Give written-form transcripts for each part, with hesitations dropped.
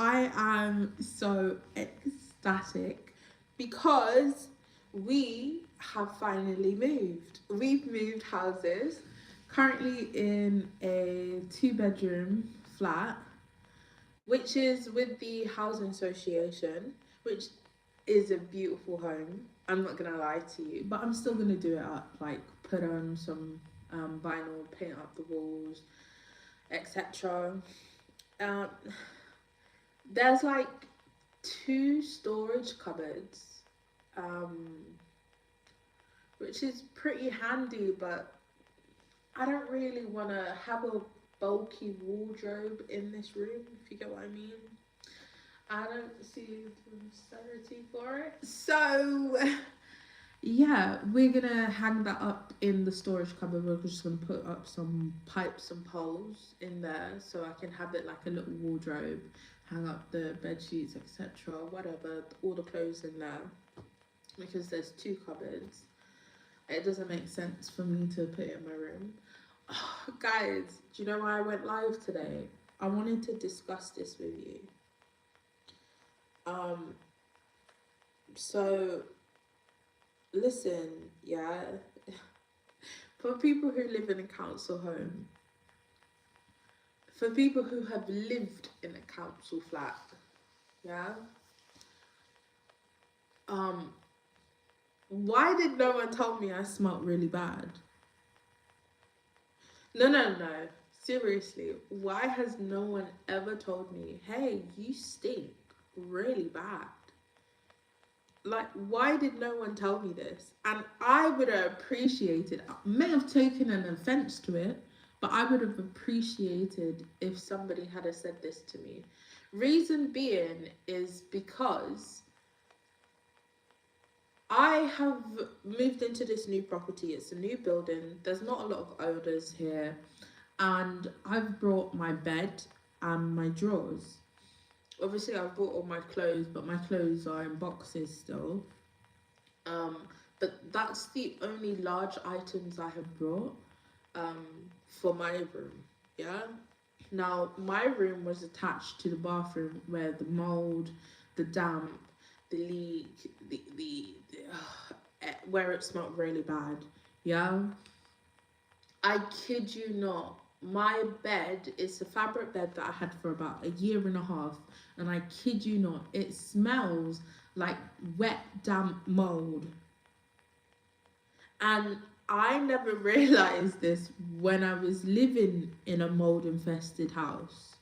I am so ecstatic because we have finally moved. We've moved houses, currently in a 2 bedroom flat, which is with the housing association, which is a beautiful home. I'm not gonna lie to you, but I'm still gonna do it up, like put on some vinyl, paint up the walls, etc. Um, there's like two storage cupboards, um, which is pretty handy, but I don't really want to have a bulky wardrobe in this room, if you get what I mean. I don't see the necessity for it. So, yeah, we're gonna hang that up in the storage cupboard. We're just gonna put up some pipes and poles in there so I can have it like a little wardrobe, hang up the bed sheets, etc. Whatever, all the clothes in there because there's two cupboards. It doesn't make sense for me to put it in my room. Oh, guys, do you know why I went live today? I wanted to discuss this with you. Um, so listen, yeah, for people who live in a council home, for people who have lived in a council flat, yeah, um, why did no one tell me I smelt really bad? No. Seriously, why has no one ever told me, hey, you stink really bad? Like, why did no one tell me this? And I would have appreciated, I may have taken an offense to it, but I would have appreciated if somebody had said this to me. Reason being is because I have moved into this new property. It's a new building. There's not a lot of odours here. And I've brought my bed and my drawers. Obviously, I've brought all my clothes, but my clothes are in boxes still. Um, but that's the only large items I have brought um, for my room. Yeah. Now, my room was attached to the bathroom where the mold, the damp, the leak, where it smelled really bad. Yeah. I kid you not. My bed is a fabric bed that I had for about a year and a half, and I kid you not, it smells like wet, damp mold. And I never realized this when I was living in a mold infested house.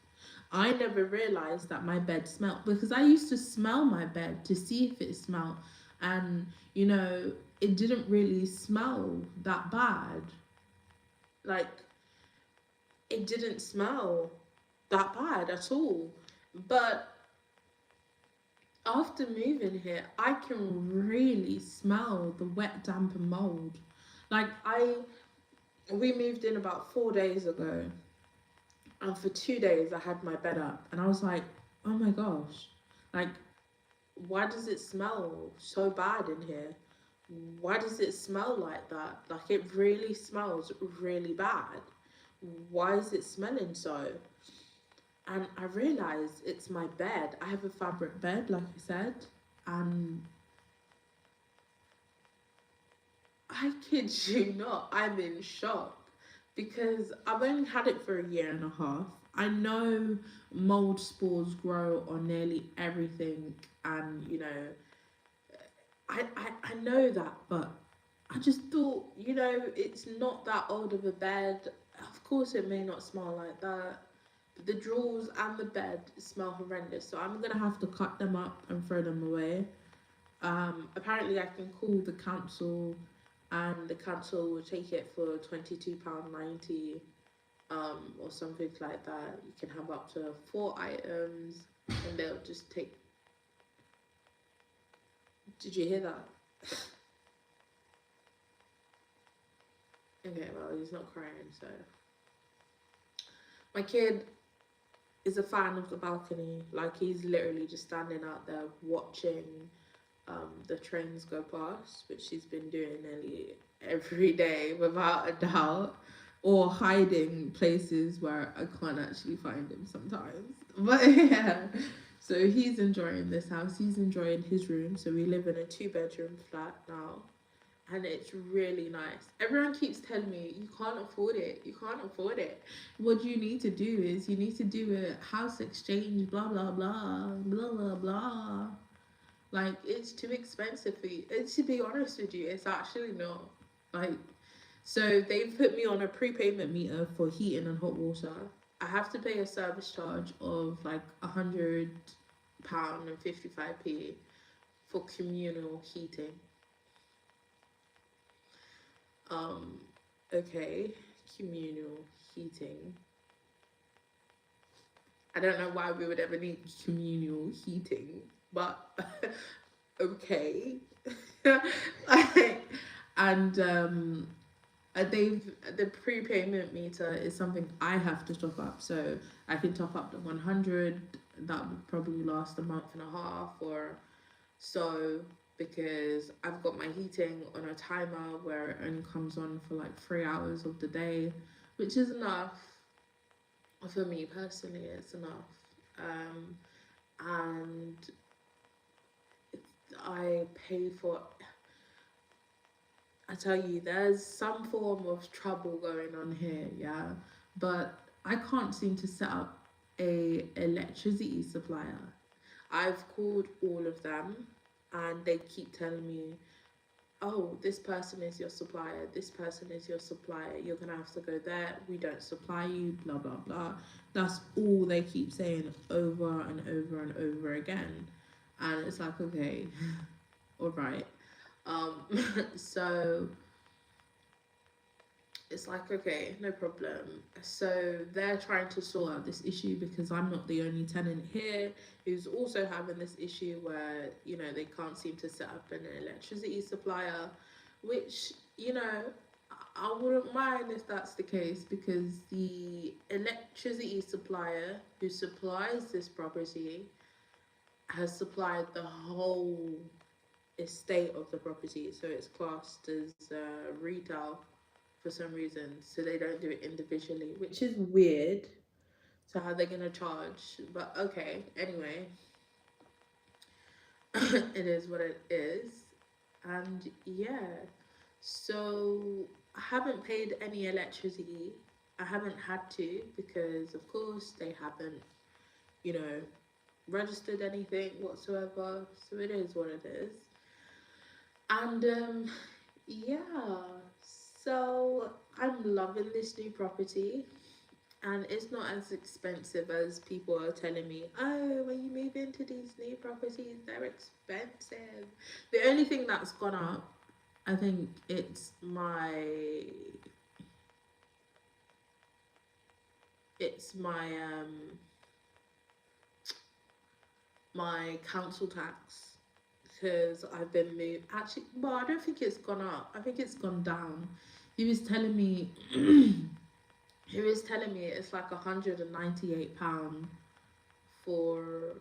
I never realized that my bed smelled because I used to smell my bed to see if it smelled, and it didn't really smell that bad. Like, it didn't smell that bad at all. But after moving here, I can really smell the wet, damp, and mold. Like, we moved in about 4 days ago, and for 2 days I had my bed up, and I was like, oh my gosh, like, why does it smell so bad in here? Why does it smell like that? Like, it really smells really bad. Why is it smelling so? And I realized it's my bed. I have a fabric bed, like I said, and I kid you not, I'm in shock because I've only had it for a year and a half. I know mold spores grow on nearly everything, and I know that, but I just thought, it's not that old of a bed. Of course, it may not smell like that. But the drawers and the bed smell horrendous, so I'm gonna have to cut them up and throw them away. Apparently, I can call the council, and the council will take it for £22.90, or something like that. You can have up to 4 items, and they'll just take. Did you hear that? Okay, well, he's not crying, so. My kid is a fan of the balcony. Like, he's literally just standing out there watching the trains go past, which he's been doing nearly every day without a doubt, or hiding places where I can't actually find him sometimes. But yeah, So he's enjoying this house. He's enjoying his room. So we live in a 2-bedroom flat now, and it's really nice. Everyone keeps telling me you can't afford it. You can't afford it. What you need to do is you need to do a house exchange. Blah blah blah blah blah blah. Like, it's too expensive for you. And to be honest with you, it's actually not. Like, so they've put me on a prepayment meter for heating and hot water. I have to pay a service charge of like £100 and 55p for communal heating. Um, okay, communal heating. I don't know why we would ever need communal heating, but okay. And the prepayment meter is something I have to top up, so I can top up the 100. That would probably last a month and a half or so, because I've got my heating on a timer where it only comes on for like 3 hours of the day, which is enough for me personally. It's enough. And I pay for, I tell you, there's some form of trouble going on here, yeah. But I can't seem to set up a electricity supplier. I've called all of them, and they keep telling me, "Oh, this person is your supplier. This person is your supplier. You're gonna have to go there. We don't supply you." Blah blah blah. That's all they keep saying over and over and over again, and it's like, okay, all right. Um, so it's like, okay, no problem. So they're trying to sort out this issue because I'm not the only tenant here who's also having this issue where, you know, they can't seem to set up an electricity supplier, which, you know, I wouldn't mind if that's the case, because the electricity supplier who supplies this property has supplied the whole estate of the property, so it's classed as retail for some reason, so they don't do it individually, which is weird. So how they're gonna charge? But okay, anyway, it is what it is, and yeah. So I haven't paid any electricity. I haven't had to, because of course they haven't, you know, registered anything whatsoever. So it is what it is, and yeah. So I'm loving this new property, and it's not as expensive as people are telling me. Oh, when you move into these new properties, they're expensive. The only thing that's gone up, I think it's my my council tax, because I've been moved. Actually, well, I don't think it's gone up. I think it's gone down. He was telling me he was telling me it's like £198 for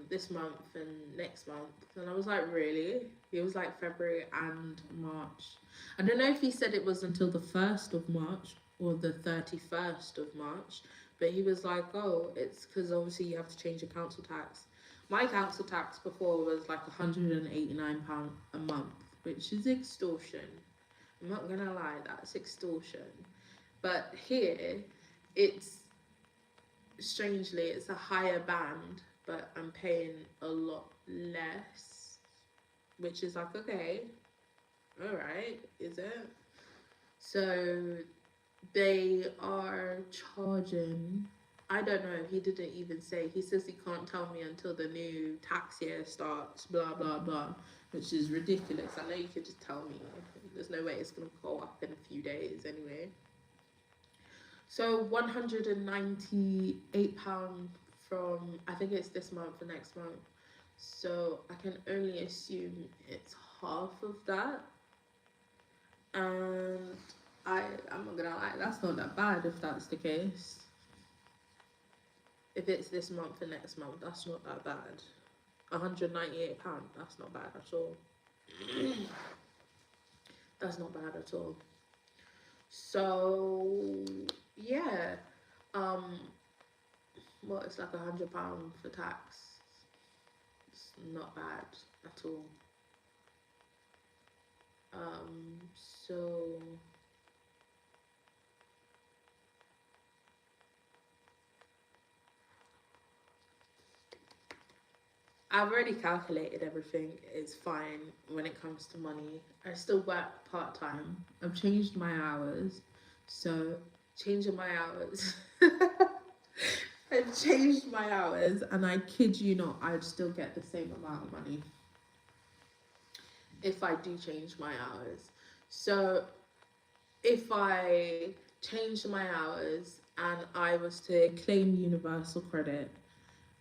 this month and next month, and I was like, really? He was like February and March. I don't know if he said it was until the 1st of March or the 31st of March, but he was like, oh, it's because obviously you have to change your council tax. My council tax before was like £189 a month, which is extortion. I'm not gonna lie, that's extortion. But here, it's strangely, it's a higher band, but I'm paying a lot less, which is like, okay, all right, is it? So they are charging. I don't know. He didn't even say. He says he can't tell me until the new tax year starts. Blah blah blah, which is ridiculous. I know you could just tell me. There's no way it's gonna go up in a few days anyway. So £198 from, I think it's this month or next month. So I can only assume it's half of that. And I'm not gonna lie, that's not that bad if that's the case. If it's this month and next month, that's not that bad. £198, that's not bad at all. That's not bad at all. So yeah, um, What, it's like £100 for tax. It's not bad at all. So I've already calculated everything. It's fine when it comes to money. I still work part time. I've changed my hours. So, changing my hours. I've changed my hours, and I kid you not, I'd still get the same amount of money if I do change my hours. So, if I changed my hours and I was to claim universal credit,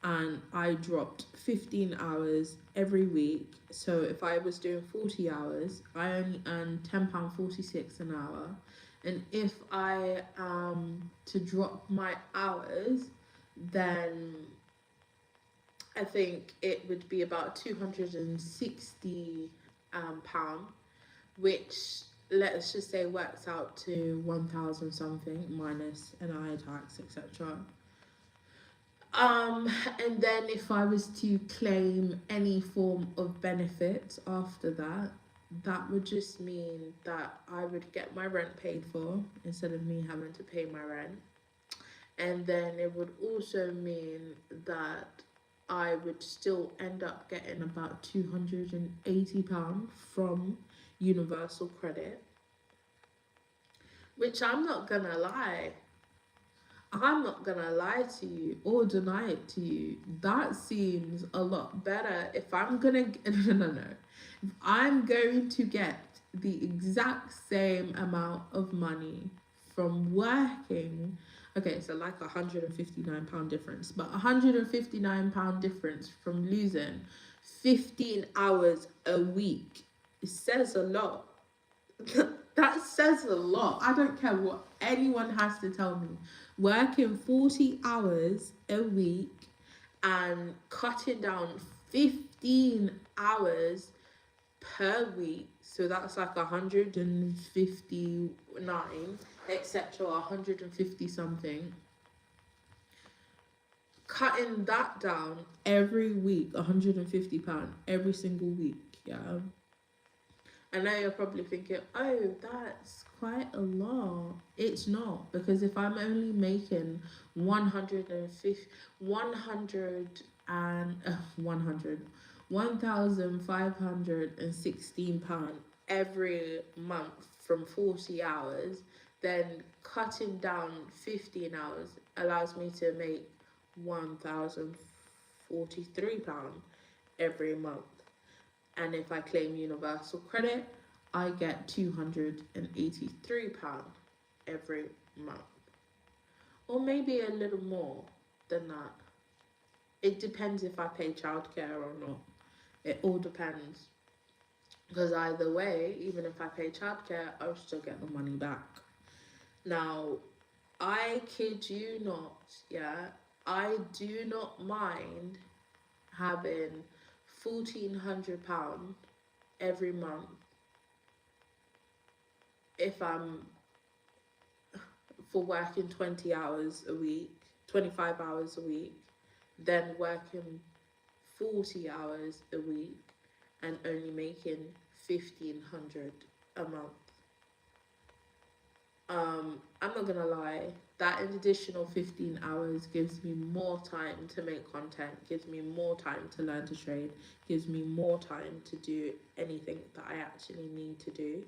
and I dropped 15 hours every week. So if I was doing 40 hours, I only earn £10.46 an hour. And if I to drop my hours, then I think it would be about £260, which let's just say works out to 1,000 something minus NI tax, etc. And then if I was to claim any form of benefit after that, that would just mean that I would get my rent paid for instead of me having to pay my rent. And then it would also mean that I would still end up getting about £280 from Universal Credit, which I'm not gonna lie, to you or deny it to you. That seems a lot better. If I'm gonna no, if I'm going to get the exact same amount of money from working, okay, so like £159 difference, but £159 difference from losing 15 hours a week, it says a lot. That says a lot. I don't care what anyone has to tell me. Working 40 hours a week and cutting down 15 hours per week, so that's like 159, etc., 150 something. Cutting that down every week, £150 every single week, yeah. I know you're probably thinking, oh, that's quite a lot. It's not, because if I'm only making 150, 100 and 1,516 pound every month from 40 hours, then cutting down 15 hours allows me to make 1,043 pound every month. And if I claim Universal Credit, I get £283 every month. Or maybe a little more than that. It depends if I pay childcare or not. It all depends. Because either way, even if I pay childcare, I'll still get the money back. Now, I kid you not, yeah, I do not mind having £1,400 every month if I'm for working 20 hours a week, 25 hours a week, then working 40 hours a week and only making 1,500 a month. I'm not gonna lie, that additional 15 hours gives me more time to make content, gives me more time to learn to trade, gives me more time to do anything that I actually need to do.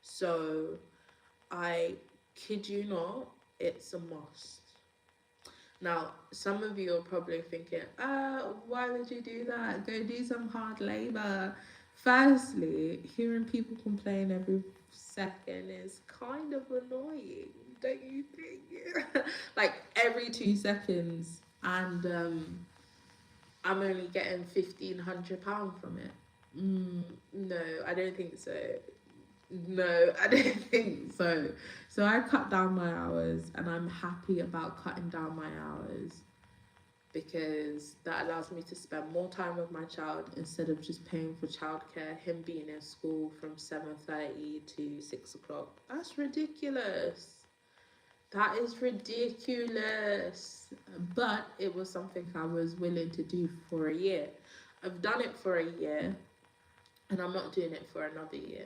So I kid you not, it's a must. Now, some of you are probably thinking, why would you do that? Go do some hard labor. Firstly, hearing people complain every second is kind of annoying, don't you think? Like every 2 seconds, and I'm only getting £1,500 from it. No, I don't think so. No, I don't think so. So I cut down my hours, and I'm happy about cutting down my hours because that allows me to spend more time with my child instead of just paying for childcare, him being in school from 7:30 to 6 o'clock. That's ridiculous. That is ridiculous. But it was something I was willing to do for a year. I've done it for a year and I'm not doing it for another year.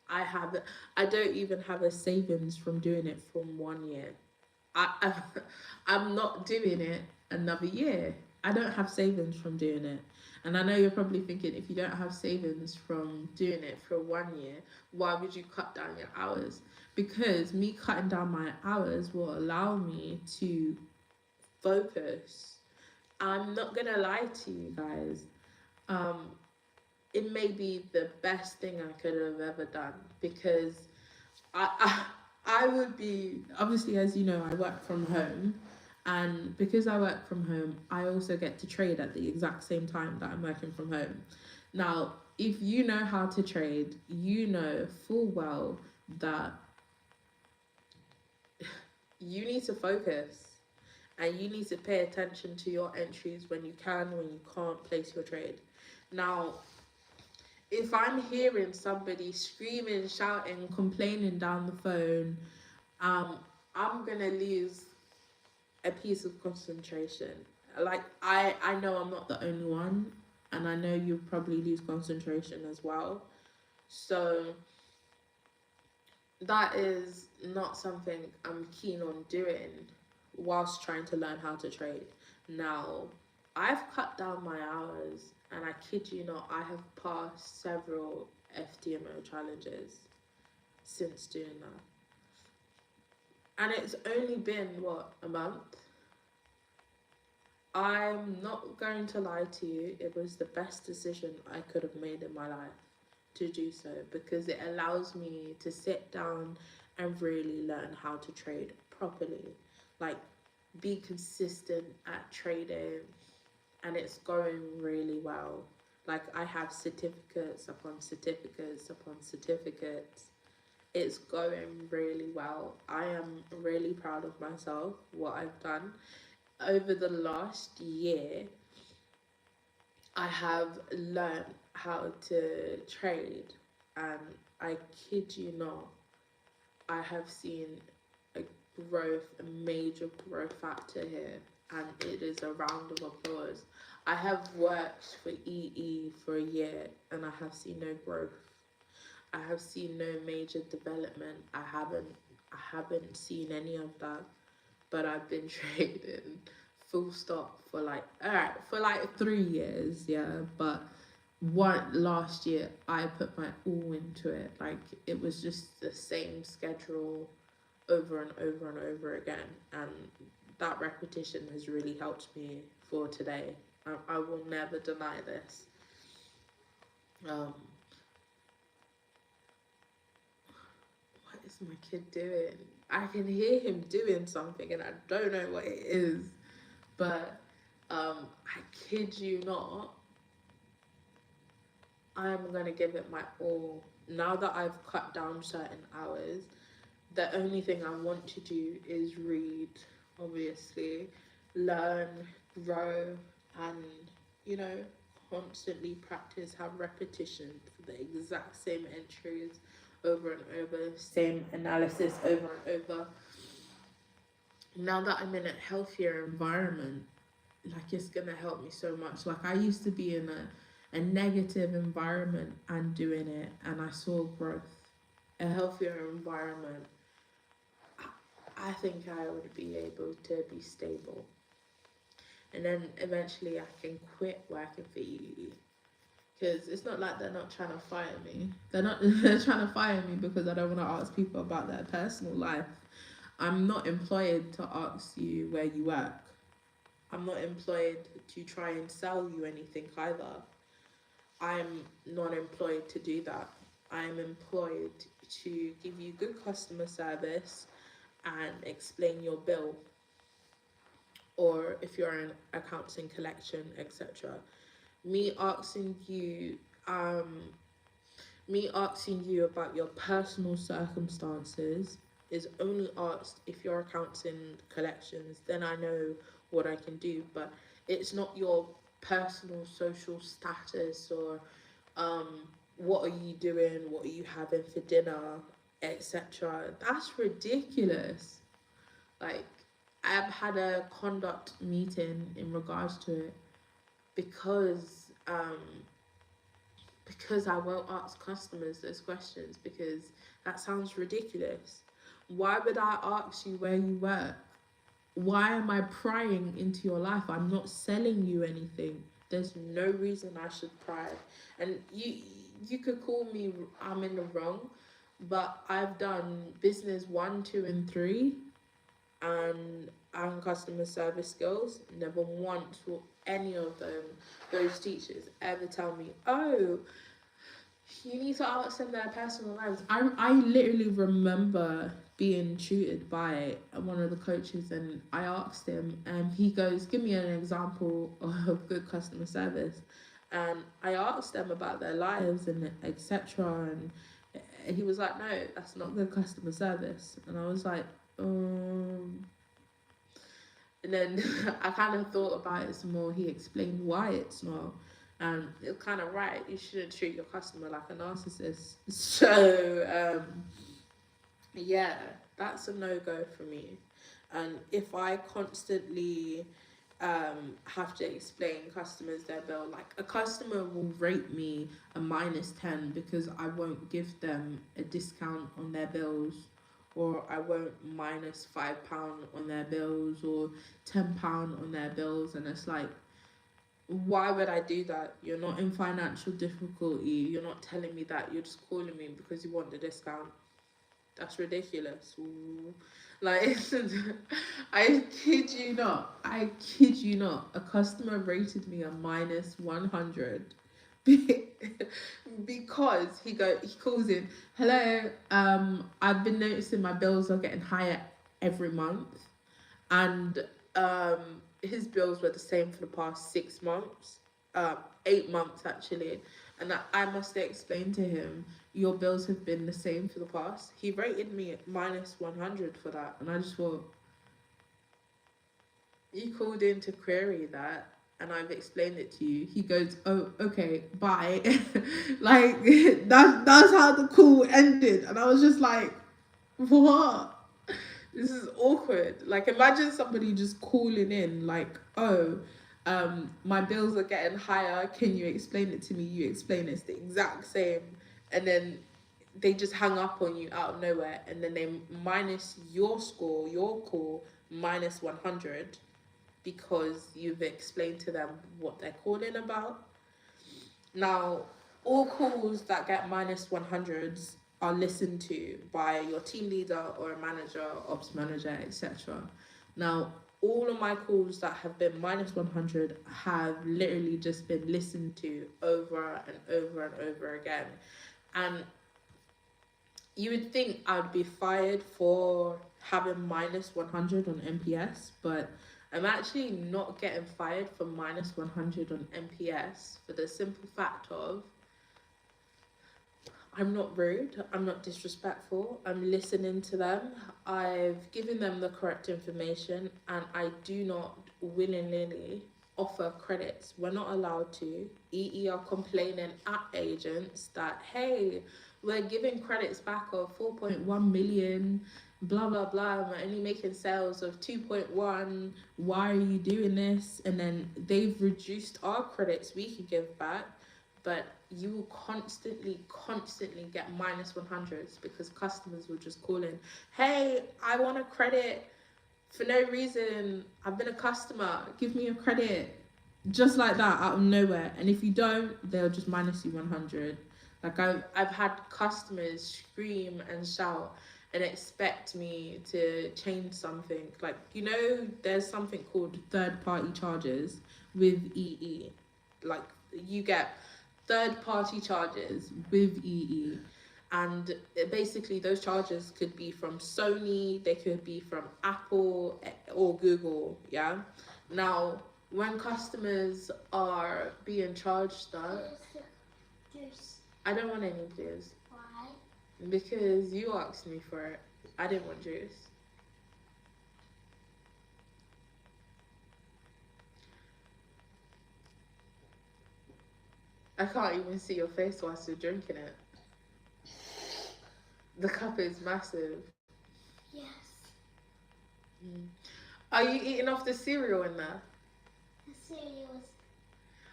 I have I don't even have a savings from doing it from 1 year. I I'm not doing it another year. I don't have savings from doing it. And I know you're probably thinking, if you don't have savings from doing it for 1 year, why would you cut down your hours? Because me cutting down my hours will allow me to focus. I'm not gonna lie to you guys. Um, it may be the best thing I could have ever done, because I would be, obviously, as you know, I work from home, and because I work from home, I also get to trade at the exact same time that I'm working from home. Now, if you know how to trade, you know full well that you need to focus and you need to pay attention to your entries when you can, when you can't place your trade. Now, if I'm hearing somebody screaming, shouting, complaining down the phone, um, I'm gonna lose a piece of concentration. Like, I know I'm not the only one, and I know you probably lose concentration as well. So that is not something I'm keen on doing whilst trying to learn how to trade. Now, I've cut down my hours, and I kid you not, I have passed several FTMO challenges since doing that. And it's only been, what, a month? I'm not going to lie to you, it was the best decision I could have made in my life to do so, because it allows me to sit down and really learn how to trade properly. Like, be consistent at trading, and it's going really well. Like, I have certificates upon certificates upon certificates. It's going really well. I am really proud of myself, what I've done. Over the last year, I have learned how to trade, and I kid you not, I have seen a growth, a major growth factor here, and it is a round of applause. I have worked for EE for a year, and I have seen no growth. I have seen no major development. I haven't seen any of that, but I've been trading full stop for like, all right, for like 3 years, yeah. But one last year, I put my all into it. Like, it was just the same schedule over and over and over again, and that repetition has really helped me for today. I will never deny this. Um, what is my kid doing? I can hear him doing something, and I don't know what it is. But I kid you not, I'm gonna give it my all. Now that I've cut down certain hours, the only thing I want to do is read, obviously, learn, grow, and, you know, constantly practice, have repetition for the exact same entries over and over, same analysis over and over. Now that I'm in a healthier environment, like, it's gonna help me so much. Like, I used to be in a negative environment and doing it, and I saw growth. A healthier environment, I think I would be able to be stable, and then eventually I can quit working for EE. Because it's not like they're not trying to fire me. They're not. They're trying to fire me because I don't want to ask people about their personal life. I'm not employed to ask you where you work. I'm not employed to try and sell you anything either. I'm not employed to do that. I'm employed to give you good customer service and explain your bill, or if you're in accounts and collection, etc. Me asking you, um, me asking you about your personal circumstances is only asked if your accounts and collections. Then I know what I can do, but it's not your personal social status, or what are you doing, what are you having for dinner, etc. That's ridiculous. Like, I've had a conduct meeting in regards to it because because I won't ask customers those questions because that sounds ridiculous. Why would I ask you where you work? Why am I prying into your life? I'm not selling you anything. There's no reason I should pry. And you could call me I'm in the wrong, but I've done business 1, 2, and 3, and customer service skills. Never once will any of those teachers ever tell me, oh, you need to ask them their personal lives. I literally remember being tutored by one of the coaches, and I asked him, and he goes, give me an example of good customer service. And I asked them about their lives and etc. And he was like, no, that's not good customer service. And I was like, and then I kind of thought about it some more. He explained why it's not. And it's kind of right. You shouldn't treat your customer like a narcissist. So, yeah, that's a no-go for me. And if I constantly have to explain customers their bill, like a customer will rate me a -10 because I won't give them a discount on their bills, or I won't -£5 on their bills, or £10 on their bills. And it's like, why would I do that? You're not in financial difficulty. You're not telling me that. You're just calling me because you want the discount. That's ridiculous. Ooh. Like, I kid you not. I kid you not. A customer rated me a -100 because he calls in, hello, I've been noticing my bills are getting higher every month, and his bills were the same for the past 6 months, 8 months actually, and I must explain to him, your bills have been the same for the past. He rated me at -100 for that, and I just thought, you called in to query that, and I've explained it to you. He goes, oh, okay, bye. Like, that's how the call ended, and I was just like, what? This is awkward. Like, imagine somebody just calling in, like, oh, my bills are getting higher. Can you explain it to me? You explain it's the exact same. And then they just hang up on you out of nowhere. And then they minus your score, your call, -100 because you've explained to them what they're calling about. Now, all calls that get -100s are listened to by your team leader or a manager, ops manager, etc. Now, all of my calls that have been -100 have literally just been listened to over and over and over again. And you would think I'd be fired for having -100 on NPS, but I'm actually not getting fired for -100 on NPS for the simple fact of, I'm not rude, I'm not disrespectful, I'm listening to them, I've given them the correct information, and I do not willingly offer credits. We're not allowed to. EE are complaining at agents that, hey, we're giving credits back of 4.1 million, blah blah blah, we're only making sales of 2.1, why are you doing this? And then they've reduced our credits we can give back, but you will constantly get -100s because customers will just call in, hey, I want a credit for no reason, I've been a customer, give me a credit, just like that, out of nowhere. And if you don't, they'll just minus you 100. Like, I've had customers scream and shout and expect me to change something. Like, you know, there's something called third-party charges with EE. Like, you get third-party charges with EE, and basically those charges could be from Sony, they could be from Apple or Google. Yeah, now when customers are being charged that, I don't want any juice. Why? Because you asked me for it. I didn't want juice. I can't even see your face whilst you're drinking it. The cup is massive. Yes. Are you eating off the cereal in there? The cereal.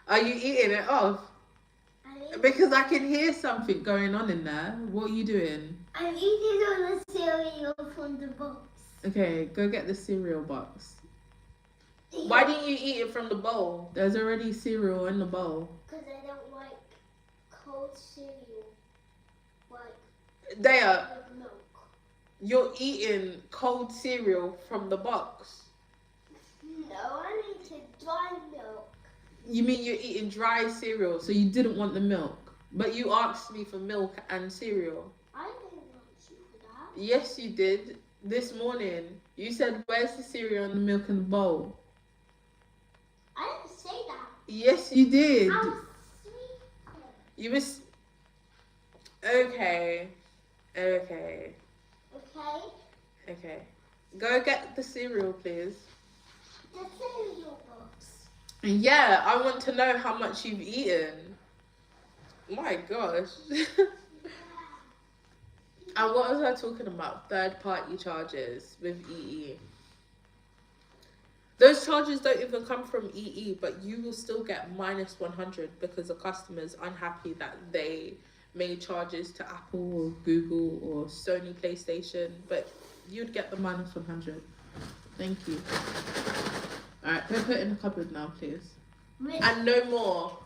Are you eating it off? Because I can hear something going on in there. What are you doing? I'm eating on the cereal from the box. Okay, go get the cereal box. Why didn't you eat it from the bowl? There's already cereal in the bowl. Because I don't like cold cereal. Daya, With milk. you're eating cold cereal from the box. No, I need dry milk. You mean you're eating dry cereal, so you didn't want the milk? But you asked me for milk and cereal. I didn't want you for that. Yes, you did. This morning, you said, where's the cereal and the milk in the bowl? I didn't say that. Yes, you did. I was sweet. You was... Okay. Okay. Go get the cereal, please. The cereal box. Yeah, I want to know how much you've eaten. My gosh. And what was I talking about? Third-party charges with EE. Those charges don't even come from EE, but you will still get minus 100 because the customer's unhappy that they made charges to Apple or Google or Sony PlayStation, but you'd get the minus 100. Thank you. Alright, go put it in the cupboard now, please. And no more.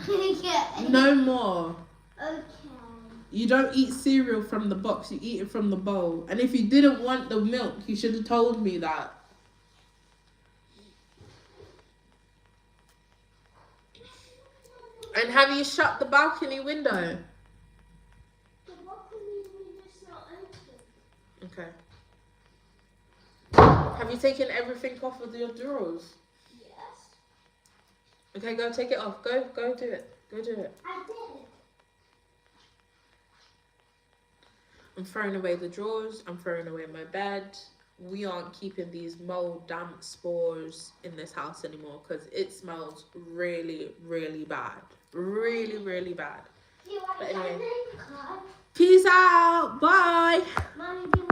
Okay. No more. Okay. You don't eat cereal from the box, you eat it from the bowl. And if you didn't want the milk, you should have told me that. And have you shut the balcony window? The balcony window's not open. Okay. Have you taken everything off of your drawers? Yes. Okay, go take it off. Go do it. Go do it. I did. I'm throwing away the drawers. I'm throwing away my bed. We aren't keeping these mold, damp spores in this house anymore because it smells really, really bad. Really, really bad. Do you like But anyway. that name card? Peace out. Bye. Mommy, do you